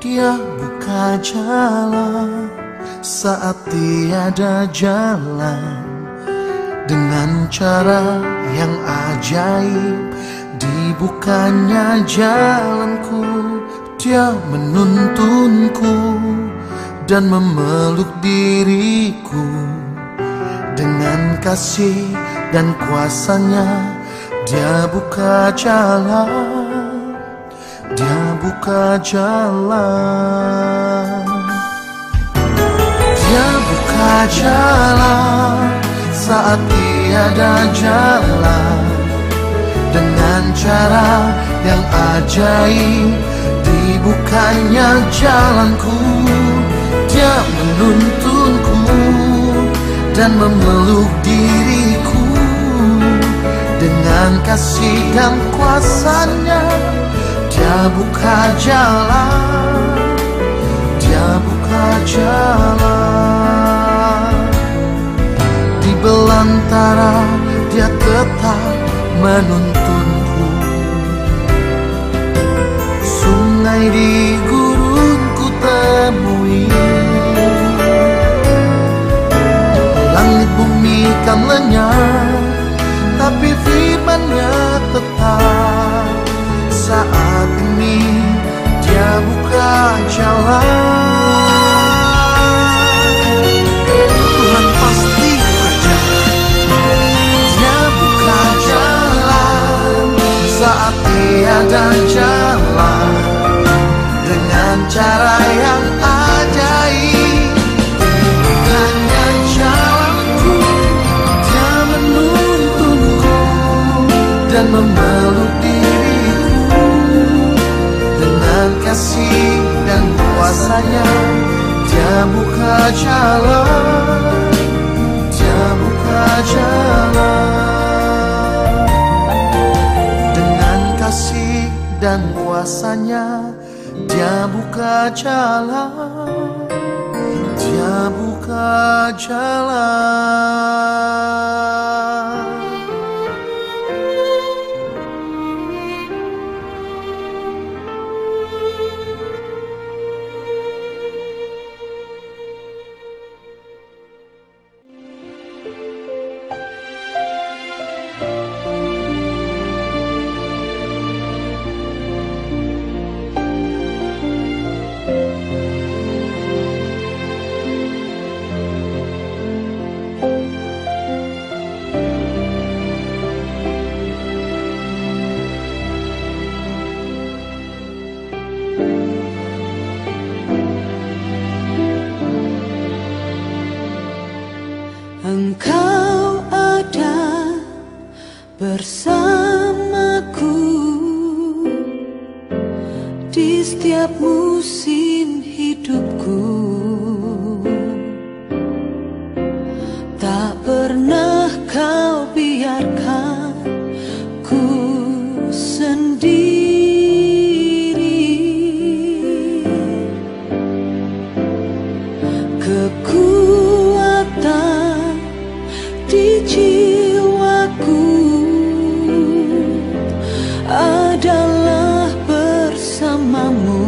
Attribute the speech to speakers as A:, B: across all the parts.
A: Dia buka jalan saat tiada jalan, dengan cara yang ajaib dibukanya jalanku. Dia menuntunku dan memeluk diriku, dengan kasih dan kuasanya Dia buka jalan, Dia buka jalan. Dia buka jalan saat tiada jalan, dengan cara yang ajaib dibukanya jalanku. Dia menuntunku dan memeluk diriku, dengan kasih dan kuasanya Dia buka jalan, Dia buka jalan. Di belantara Dia tetap menuntunku, sungai di gurunku temui, langit bumi kan lenyap, tapi firman-Nya tetap. Saat ini Dia buka jalan, Tuhan pasti berjalan. Dia buka jalan saat tiada jalan, dengan cara yang ajaib dibukanya jalanku. Dia menuntunku dan memeluk diriku, dengan kasih dan kuasanya Dia buka jalan, Dia buka jalan. Dengan kasih dan kuasanya Dia buka jalan, Dia buka jalan.
B: Engkau ada bersamaku di setiap musim hidupku. Tak pernah Kau biarkan ku sendiri. Kekuatan di jiwaku adalah bersamamu.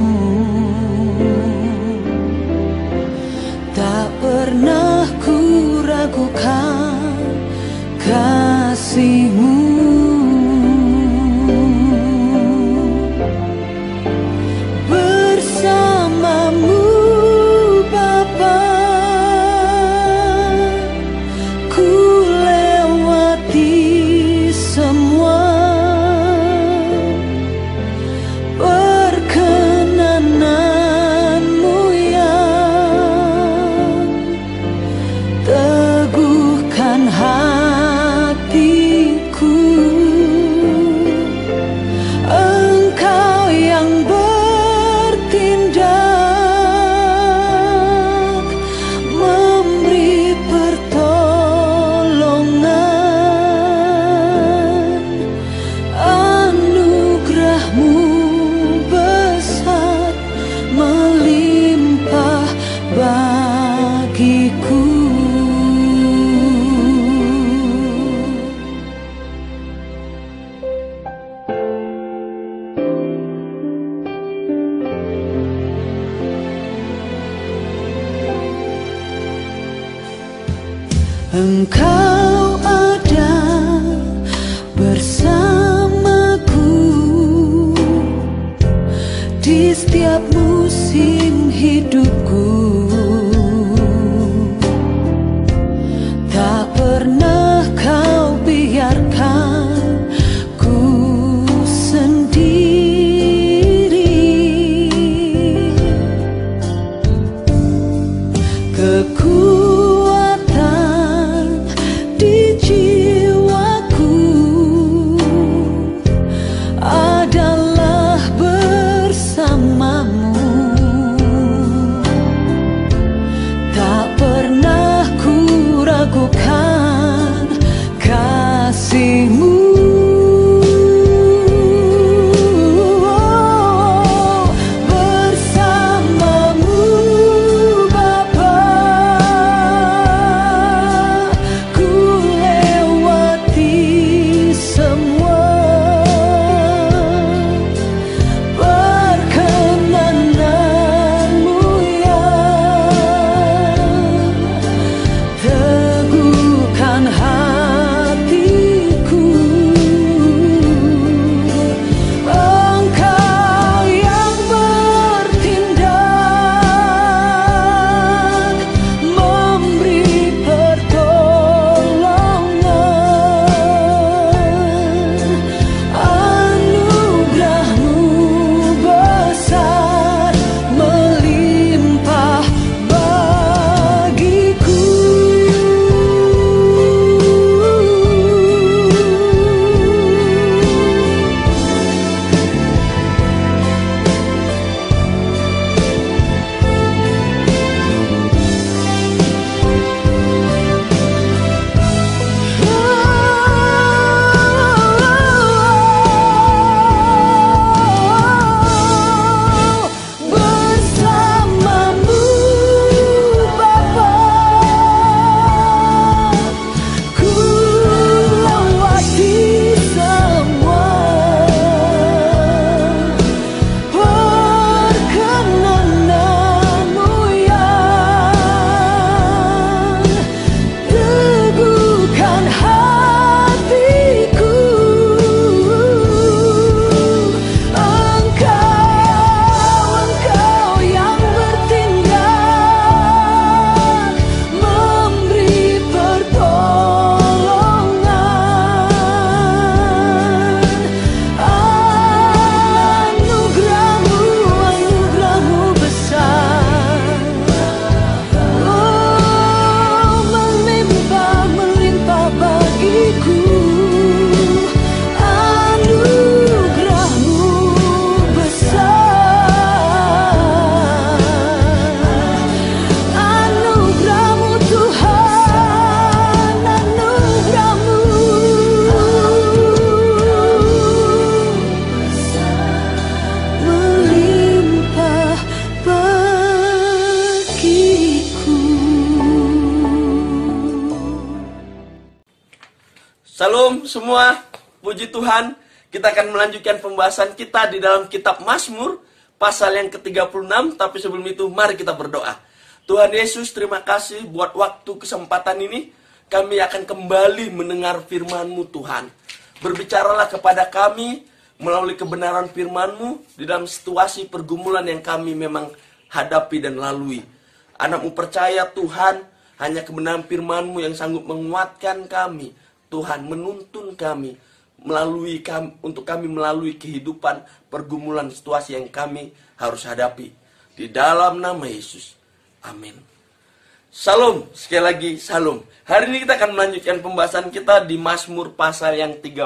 B: Engkau ada bersamaku di setiap musim hidupku. Tak pernah kau biarkan ku sendiri. Kekuatan di jiwaku adalah bersamamu. Tak pernah ku ragukan kasihmu. Bersamamu Bapa, ku lewati semua. Perkenananmu yang teguhkan hatiku. Engkau yang bertindak, memberi pertolongan. Anugerahmu besar melimpah bagiku. Bersamamu Bapa, ku lewati semua. Perkenananmu yang teguhkan hatiku. Engkau yang bertindak, memberi pertolongan. Anugerahmu besar, oh melimpah bagiku. Anugerahmu besar, anugerahmu Tuhan, anugerahmu melimpah bagiku.
C: Salam semua, puji Tuhan. Kita akan melanjutkan pembahasan kita di dalam kitab Mazmur pasal yang ke-36. Tapi sebelum itu mari kita berdoa. Tuhan Yesus, terima kasih buat waktu kesempatan ini. Kami akan kembali mendengar firman-Mu Tuhan. Berbicaralah kepada kami melalui kebenaran firman-Mu di dalam situasi pergumulan yang kami memang hadapi dan lalui. Anak-Mu percaya Tuhan, hanya kebenaran firman-Mu yang sanggup menguatkan kami. Tuhan menuntun kami untuk kami melalui kehidupan pergumulan situasi yang kami harus hadapi. Di dalam nama Yesus. Amin. Salam, sekali lagi salam. Hari ini kita akan melanjutkan pembahasan kita di Mazmur pasal yang 36.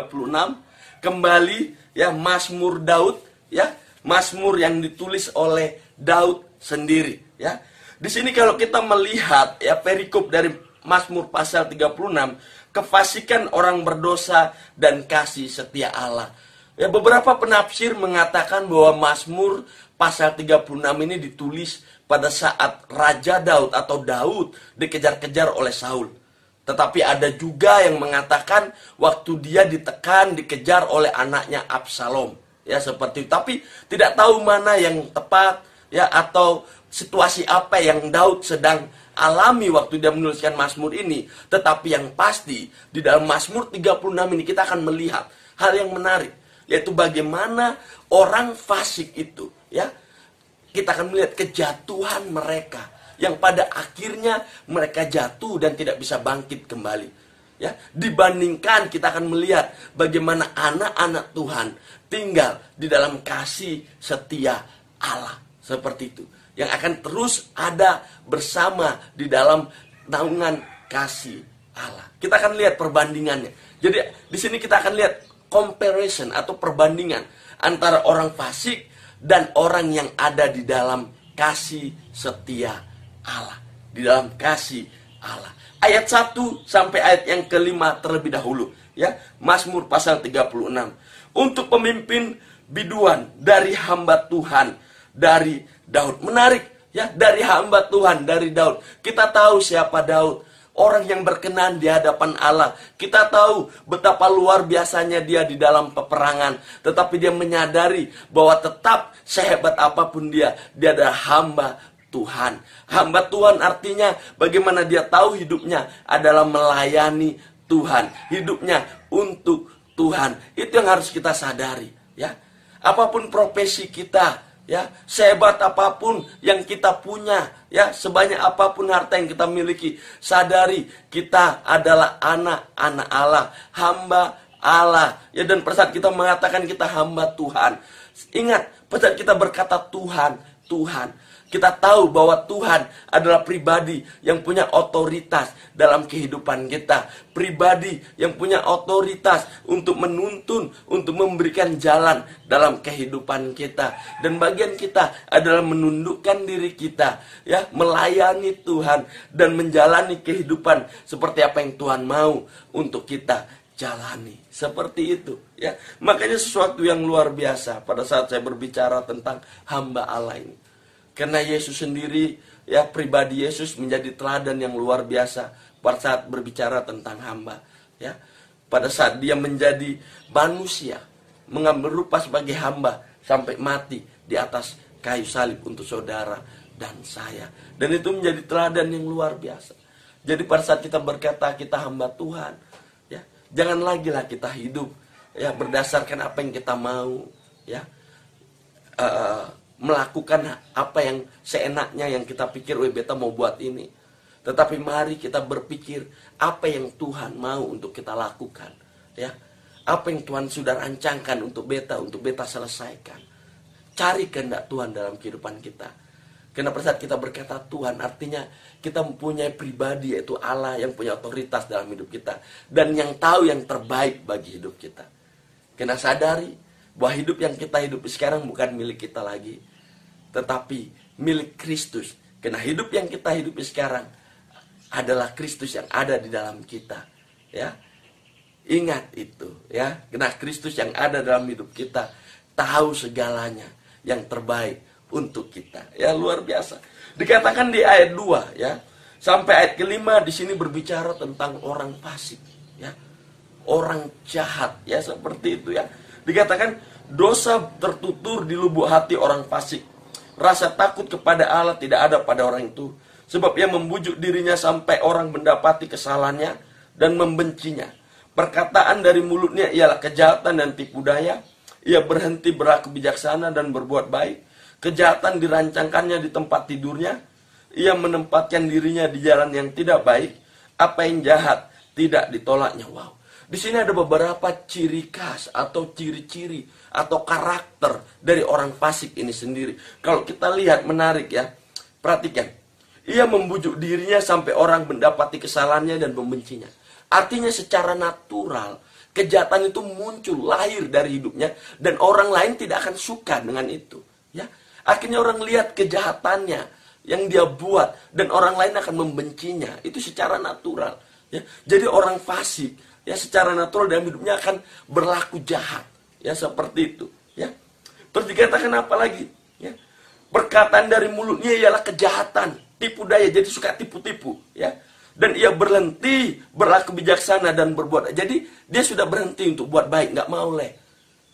C: Kembali ya, Mazmur Daud ya, Mazmur yang ditulis oleh Daud sendiri ya. Di sini kalau kita melihat ya perikop dari Mazmur pasal 36, kefasikan orang berdosa dan kasih setia Allah. Ya, beberapa penafsir mengatakan bahwa Mazmur pasal 36 ini ditulis pada saat Raja Daud atau Daud dikejar-kejar oleh Saul. Tetapi ada juga yang mengatakan waktu dia ditekan, dikejar oleh anaknya Absalom. Ya, seperti itu. Tapi tidak tahu mana yang tepat ya, atau situasi apa yang Daud sedang alami waktu dia menuliskan Mazmur ini. Tetapi yang pasti di dalam Mazmur 36 ini kita akan melihat hal yang menarik, yaitu bagaimana orang fasik itu, ya, kita akan melihat kejatuhan mereka, yang pada akhirnya mereka jatuh dan tidak bisa bangkit kembali. Ya, dibandingkan kita akan melihat bagaimana anak-anak Tuhan tinggal di dalam kasih setia Allah seperti itu, yang akan terus ada bersama di dalam naungan kasih Allah. Kita akan lihat perbandingannya. Jadi di sini kita akan lihat comparison atau perbandingan antara orang fasik dan orang yang ada di dalam kasih setia Allah, di dalam kasih Allah. Ayat 1 sampai ayat yang kelima terlebih dahulu, ya. Mazmur pasal 36. Untuk pemimpin biduan dari hamba Tuhan, dari Daud. Menarik, ya, dari hamba Tuhan, dari Daud. Kita tahu siapa Daud, orang yang berkenan di hadapan Allah. Kita tahu betapa luar biasanya dia di dalam peperangan, tetapi dia menyadari bahwa tetap sehebat apapun dia adalah hamba Tuhan. Hamba Tuhan artinya bagaimana dia tahu hidupnya adalah melayani Tuhan, hidupnya untuk Tuhan. Itu yang harus kita sadari, ya. Apapun profesi kita, ya, sehebat apapun yang kita punya, ya, sebanyak apapun harta yang kita miliki, sadari kita adalah anak-anak Allah, hamba Allah, ya. Dan pada saat kita mengatakan kita hamba Tuhan, ingat, pada saat kita berkata Tuhan, kita tahu bahwa Tuhan adalah pribadi yang punya otoritas dalam kehidupan kita. Pribadi yang punya otoritas untuk menuntun, untuk memberikan jalan dalam kehidupan kita. Dan bagian kita adalah menundukkan diri kita, ya, melayani Tuhan dan menjalani kehidupan seperti apa yang Tuhan mau untuk kita jalani. Seperti itu, ya. Makanya sesuatu yang luar biasa pada saat saya berbicara tentang hamba Allah ini. Karena Yesus sendiri, ya, pribadi Yesus menjadi teladan yang luar biasa pada saat berbicara tentang hamba, ya. Pada saat dia menjadi manusia, mengambil rupa sebagai hamba sampai mati di atas kayu salib untuk saudara dan saya. Dan itu menjadi teladan yang luar biasa. Jadi pada saat kita berkata kita hamba Tuhan, ya, jangan lagi lah kita hidup, ya, berdasarkan apa yang kita mau, ya, melakukan apa yang seenaknya yang kita pikir, beta mau buat ini. Tetapi mari kita berpikir apa yang Tuhan mau untuk kita lakukan, ya. Apa yang Tuhan sudah rancangkan untuk beta selesaikan. Cari kehendak Tuhan dalam kehidupan kita. Karena pada saat kita berkata Tuhan, artinya kita mempunyai pribadi, yaitu Allah yang punya otoritas dalam hidup kita dan yang tahu yang terbaik bagi hidup kita. Karena sadari bahwa hidup yang kita hidup sekarang bukan milik kita lagi, tetapi milik Kristus. Karena hidup yang kita hidupi sekarang adalah Kristus yang ada di dalam kita, ya. Ingat itu, ya. Karena Kristus yang ada dalam hidup kita tahu segalanya yang terbaik untuk kita. Ya, luar biasa. Dikatakan di ayat 2, ya, sampai ayat kelima di sini berbicara tentang orang fasik, ya. Orang jahat, ya, seperti itu, ya. Dikatakan dosa tertutur di lubuk hati orang fasik. Rasa takut kepada Allah tidak ada pada orang itu, sebab ia membujuk dirinya sampai orang mendapati kesalahannya dan membencinya. Perkataan dari mulutnya ialah kejahatan dan tipu daya. Ia berhenti berlaku bijaksana dan berbuat baik. Kejahatan dirancangkannya di tempat tidurnya. Ia menempatkan dirinya di jalan yang tidak baik. Apa yang jahat tidak ditolaknya. Wow. Di sini ada beberapa ciri khas atau ciri-ciri atau karakter dari orang fasik ini sendiri. Kalau kita lihat menarik, ya. Perhatikan. Ia membujuk dirinya sampai orang mendapati kesalahannya dan membencinya. Artinya secara natural kejahatan itu muncul, lahir dari hidupnya dan orang lain tidak akan suka dengan itu, ya. Akhirnya orang lihat kejahatannya yang dia buat dan orang lain akan membencinya. Itu secara natural, ya. Jadi orang fasik, ya, secara natural dalam hidupnya akan berlaku jahat, ya, seperti itu, ya. Terus dikatakan apa lagi, ya? Perkataan dari mulutnya ialah kejahatan, tipu daya, jadi suka tipu-tipu, ya. Dan ia berhenti berlaku bijaksana dan berbuat. Jadi dia sudah berhenti untuk buat baik, nggak mau leh,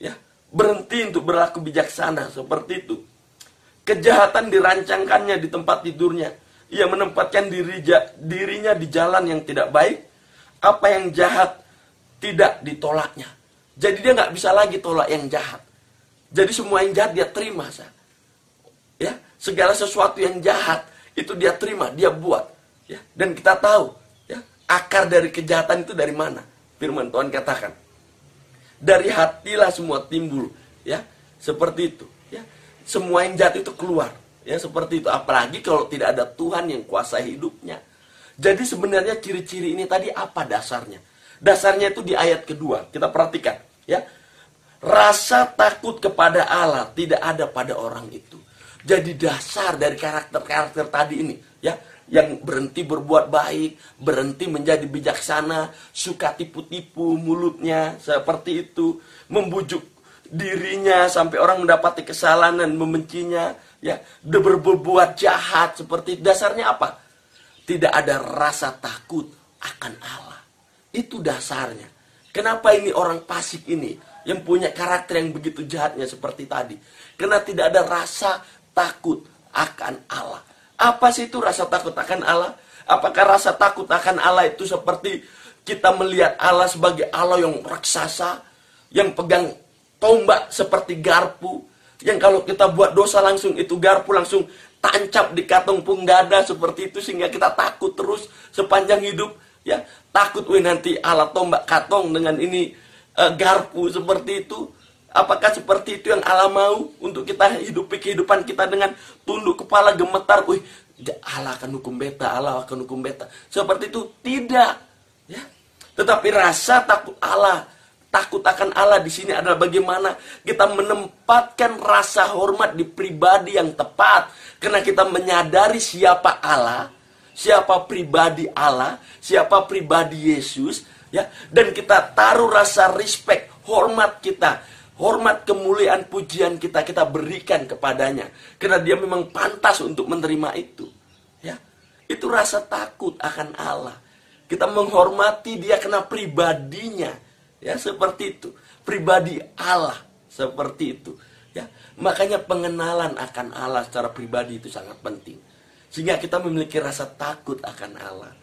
C: ya. Berhenti untuk berlaku bijaksana, seperti itu. Kejahatan dirancangkannya di tempat tidurnya. Ia menempatkan dirinya di jalan yang tidak baik. Apa yang jahat tidak ditolaknya. Jadi dia nggak bisa lagi tolak yang jahat. Jadi semua yang jahat dia terima. Ya, segala sesuatu yang jahat itu dia terima, dia buat. Ya, dan kita tahu, ya, akar dari kejahatan itu dari mana? Firman Tuhan katakan, dari hatilah semua timbul. Ya, seperti itu. Ya, semua yang jahat itu keluar. Ya, seperti itu. Apalagi kalau tidak ada Tuhan yang kuasai hidupnya. Jadi sebenarnya ciri-ciri ini tadi apa dasarnya? Dasarnya itu di ayat kedua. Kita perhatikan. Ya, rasa takut kepada Allah tidak ada pada orang itu. Jadi dasar dari karakter-karakter tadi ini. Ya, yang berhenti berbuat baik, berhenti menjadi bijaksana, suka tipu-tipu mulutnya, seperti itu. Membujuk dirinya sampai orang mendapati kesalahan dan membencinya. Ya, berbuat jahat seperti itu. Dasarnya apa? Tidak ada rasa takut akan Allah. Itu dasarnya. Kenapa ini orang fasik ini yang punya karakter yang begitu jahatnya seperti tadi? Karena tidak ada rasa takut akan Allah. Apa sih itu rasa takut akan Allah? Apakah rasa takut akan Allah itu seperti kita melihat Allah sebagai Allah yang raksasa, yang pegang tombak seperti garpu, yang kalau kita buat dosa langsung itu garpu langsung tancap di kantong dada seperti itu, sehingga kita takut terus sepanjang hidup. Ya, takut nanti Allah tombak katong dengan ini garpu seperti itu. Apakah seperti itu yang Allah mau untuk kita hidupi kehidupan kita dengan tunduk kepala gemetar? Allah akan hukum beta, Allah akan hukum beta. Seperti itu tidak. Ya, tetapi rasa takut Allah, takut akan Allah di sini adalah bagaimana kita menempatkan rasa hormat di pribadi yang tepat. Karena kita menyadari siapa Allah, siapa pribadi Allah, siapa pribadi Yesus, ya. Dan kita taruh rasa respect, hormat kita, hormat, kemuliaan, pujian kita berikan kepadanya. Karena dia memang pantas untuk menerima itu. Ya. Itu rasa takut akan Allah. Kita menghormati dia karena pribadinya. Ya, seperti itu. Pribadi Allah seperti itu. Ya, makanya pengenalan akan Allah secara pribadi itu sangat penting. Sehingga kita memiliki rasa takut akan Allah.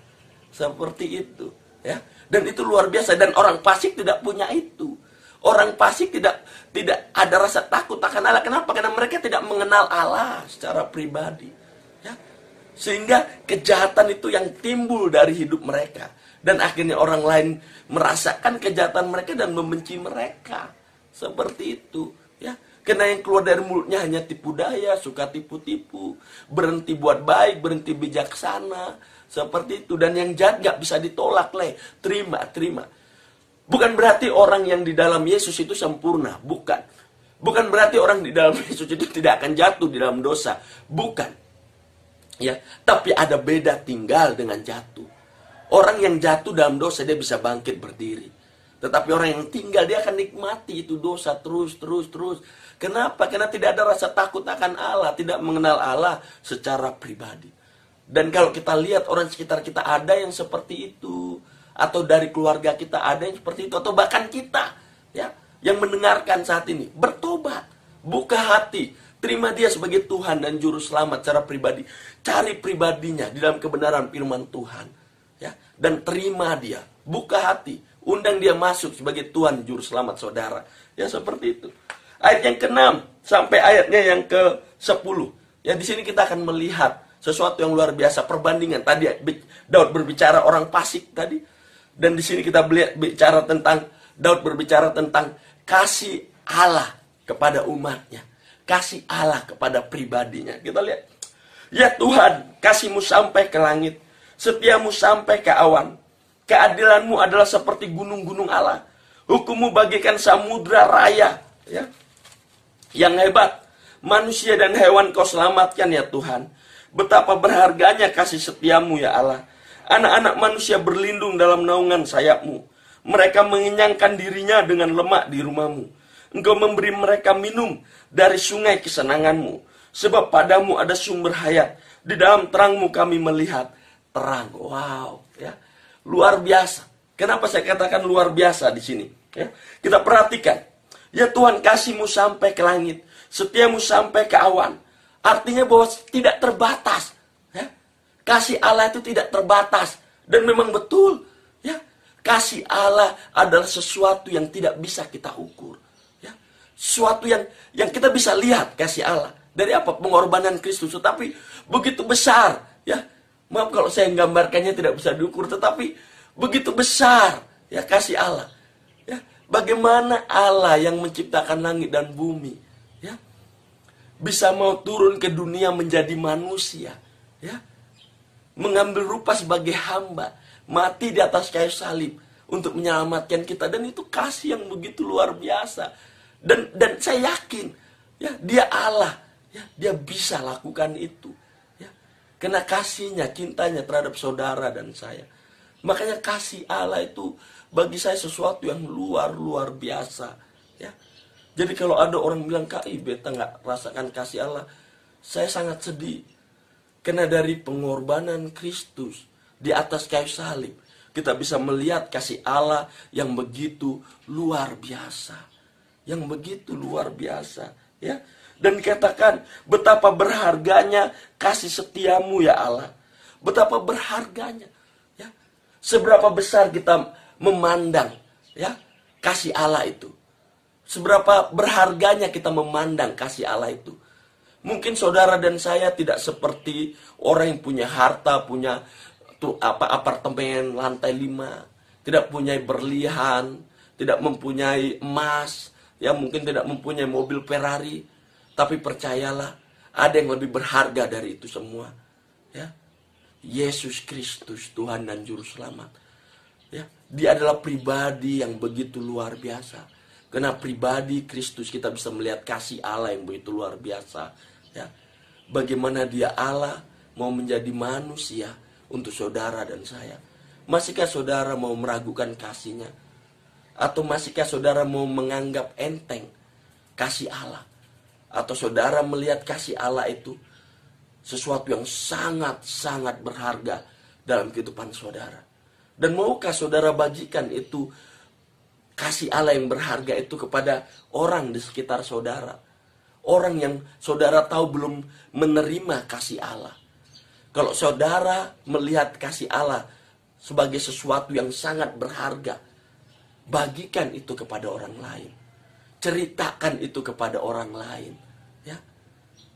C: Seperti itu, ya. Dan itu luar biasa, dan orang fasik tidak punya itu. Orang fasik tidak ada rasa takut akan Allah. Kenapa? Karena mereka tidak mengenal Allah secara pribadi. Ya. Sehingga kejahatan itu yang timbul dari hidup mereka. Dan akhirnya orang lain merasakan kejahatan mereka dan membenci mereka. Seperti itu. Ya. Karena yang keluar dari mulutnya hanya tipu daya, suka tipu-tipu. Berhenti buat baik, berhenti bijaksana. Seperti itu. Dan yang jahat gak bisa ditolak. Terima. Bukan berarti orang yang di dalam Yesus itu sempurna. Bukan. Bukan berarti orang di dalam Yesus itu tidak akan jatuh di dalam dosa. Bukan. Ya, tapi ada beda tinggal dengan jatuh. Orang yang jatuh dalam dosa dia bisa bangkit berdiri. Tetapi orang yang tinggal dia akan nikmati itu dosa terus. Kenapa? Karena tidak ada rasa takut akan Allah, tidak mengenal Allah secara pribadi. Dan kalau kita lihat orang sekitar kita ada yang seperti itu, atau dari keluarga kita ada yang seperti itu, atau bahkan kita, ya, yang mendengarkan saat ini, bertobat, buka hati, terima dia sebagai Tuhan dan Juru Selamat secara pribadi. Cari pribadinya di dalam kebenaran firman Tuhan. Ya, dan terima dia. Buka hati. Undang dia masuk sebagai Tuhan Juru Selamat saudara. Ya, seperti itu. Ayat yang ke-6 sampai ayatnya yang ke-10. Ya, di sini kita akan melihat sesuatu yang luar biasa. Perbandingan. Tadi Daud berbicara orang fasik tadi. Dan di sini kita bicara tentang, Daud berbicara tentang kasih Allah kepada umatnya. Kasih Allah kepada pribadinya. Kita lihat. Ya Tuhan, kasih-Mu sampai ke langit. Setiamu sampai ke awan. Keadilanmu adalah seperti gunung-gunung Allah. Hukum-Mu bagaikan samudra raya. Ya. Yang hebat. Manusia dan hewan Kau selamatkan ya Tuhan. Betapa berharganya kasih setiamu ya Allah. Anak-anak manusia berlindung dalam naungan sayap-Mu. Mereka mengenyangkan dirinya dengan lemak di rumah-Mu. Engkau memberi mereka minum dari sungai kesenangan-Mu. Sebab padamu ada sumber hayat. Di dalam terang-Mu kami melihat terang. Wow, ya. Luar biasa. Kenapa saya katakan luar biasa di sini? Ya. Kita perhatikan. Ya Tuhan, kasih-Mu sampai ke langit. Setiamu sampai ke awan. Artinya bahwa tidak terbatas. Ya. Kasih Allah itu tidak terbatas. Dan memang betul. Ya, kasih Allah adalah sesuatu yang tidak bisa kita ukur. Ya, sesuatu yang kita bisa lihat kasih Allah. Dari apa? Pengorbanan Kristus. Tetapi begitu besar. Ya, maaf kalau saya menggambarkannya tidak bisa diukur. Tetapi begitu besar ya kasih Allah. Ya, bagaimana Allah yang menciptakan langit dan bumi. Ya, bisa mau turun ke dunia menjadi manusia. Ya, mengambil rupa sebagai hamba, mati di atas kayu salib untuk menyelamatkan kita, dan itu kasih yang begitu luar biasa. Dan saya yakin, ya, dia Allah, ya, dia bisa lakukan itu, ya, karena kasihnya, cintanya terhadap saudara dan saya. Makanya kasih Allah itu bagi saya sesuatu yang luar biasa, ya. Jadi kalau ada orang bilang, "Kak, beta nggak rasakan kasih Allah," saya sangat sedih. Karena dari pengorbanan Kristus di atas kayu salib, kita bisa melihat kasih Allah yang begitu luar biasa. Yang begitu luar biasa. Ya. Dan dikatakan, betapa berharganya kasih setiamu ya Allah. Betapa berharganya. Ya. Seberapa besar kita memandang, ya, kasih Allah itu. Seberapa berharganya kita memandang kasih Allah itu. Mungkin saudara dan saya tidak seperti orang yang punya harta, punya apartemen lantai 5, tidak punya berlian, tidak mempunyai emas, ya mungkin tidak mempunyai mobil Ferrari, tapi percayalah, ada yang lebih berharga dari itu semua. Ya. Yesus Kristus, Tuhan dan Juru Selamat. Ya, dia adalah pribadi yang begitu luar biasa. Karena pribadi Kristus kita bisa melihat kasih Allah yang begitu luar biasa. Ya, bagaimana dia Allah mau menjadi manusia untuk saudara dan saya. Masihkah saudara mau meragukan kasihnya? Atau masihkah saudara mau menganggap enteng kasih Allah? Atau saudara melihat kasih Allah itu sesuatu yang sangat berharga dalam kehidupan saudara? Dan maukah saudara bagikan itu, kasih Allah yang berharga itu, kepada orang di sekitar saudara? Orang yang saudara tahu belum menerima kasih Allah. Kalau saudara melihat kasih Allah sebagai sesuatu yang sangat berharga, bagikan itu kepada orang lain. Ceritakan itu kepada orang lain. Ya.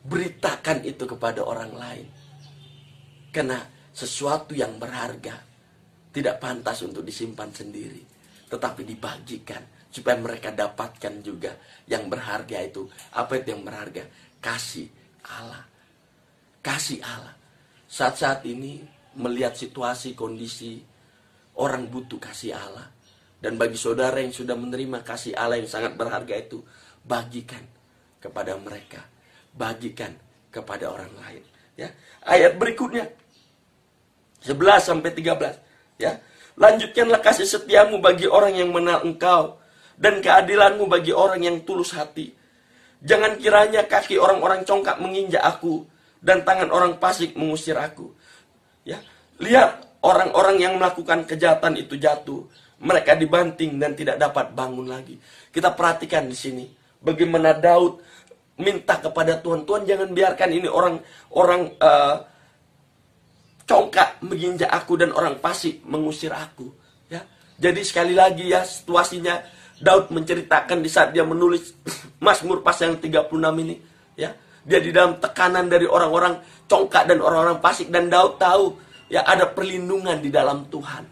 C: Beritakan itu kepada orang lain. Karena sesuatu yang berharga tidak pantas untuk disimpan sendiri, tetapi dibagikan supaya mereka dapatkan juga yang berharga itu. Apa itu yang berharga? Kasih Allah. Kasih Allah. Saat-saat ini melihat situasi, kondisi, orang butuh kasih Allah. Dan bagi saudara yang sudah menerima kasih Allah yang sangat berharga itu, bagikan kepada mereka. Bagikan kepada orang lain. Ya. Ayat berikutnya 11-13. Ya. Lanjutkanlah kasih setiamu bagi orang yang mengenal engkau, dan keadilanmu bagi orang yang tulus hati. Jangan kiranya kaki orang-orang congkak menginjak aku, dan tangan orang fasik mengusir aku. Ya, lihat orang-orang yang melakukan kejahatan itu jatuh. Mereka dibanting dan tidak dapat bangun lagi. Kita perhatikan di sini bagaimana Daud minta kepada Tuhan, Tuhan jangan biarkan ini orang congkak menginjak aku dan orang fasik mengusir aku. Ya, jadi sekali lagi ya, situasinya Daud menceritakan di saat dia menulis Mazmur pasal yang 36 ini, ya. Dia di dalam tekanan dari orang-orang congkak dan orang-orang fasik, dan Daud tahu ya ada perlindungan di dalam Tuhan,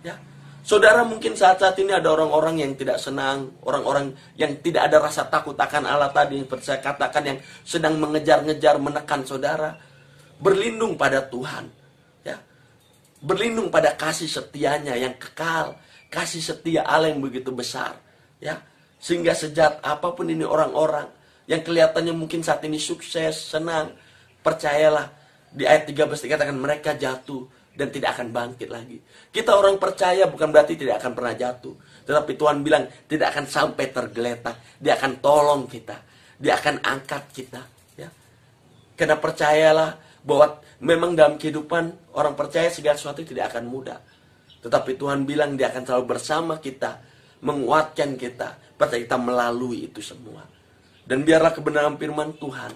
C: ya. Saudara, mungkin saat-saat ini ada orang-orang yang tidak senang, orang-orang yang tidak ada rasa takut akan Allah tadi yang saya katakan, yang sedang mengejar-ngejar, menekan saudara. Berlindung pada Tuhan, ya. Berlindung pada kasih setianya yang kekal, kasih setia Allah yang begitu besar. Ya, sehingga sejat apapun ini orang-orang yang kelihatannya mungkin saat ini sukses, senang, percayalah di ayat 13 dikatakan mereka jatuh dan tidak akan bangkit lagi. Kita orang percaya bukan berarti tidak akan pernah jatuh, tetapi Tuhan bilang tidak akan sampai tergeletak. Dia akan tolong kita, dia akan angkat kita. Ya, karena percayalah bahwa memang dalam kehidupan orang percaya segala sesuatu tidak akan mudah, tetapi Tuhan bilang dia akan selalu bersama kita, menguatkan kita, pada kita melalui itu semua. Dan biarlah kebenaran firman Tuhan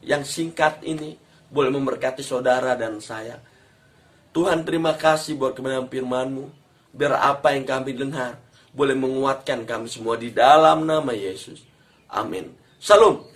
C: yang singkat ini boleh memberkati saudara dan saya. Tuhan, terima kasih buat kebenaran firman-Mu. Biar apa yang kami dengar boleh menguatkan kami semua di dalam nama Yesus. Amin. Salam.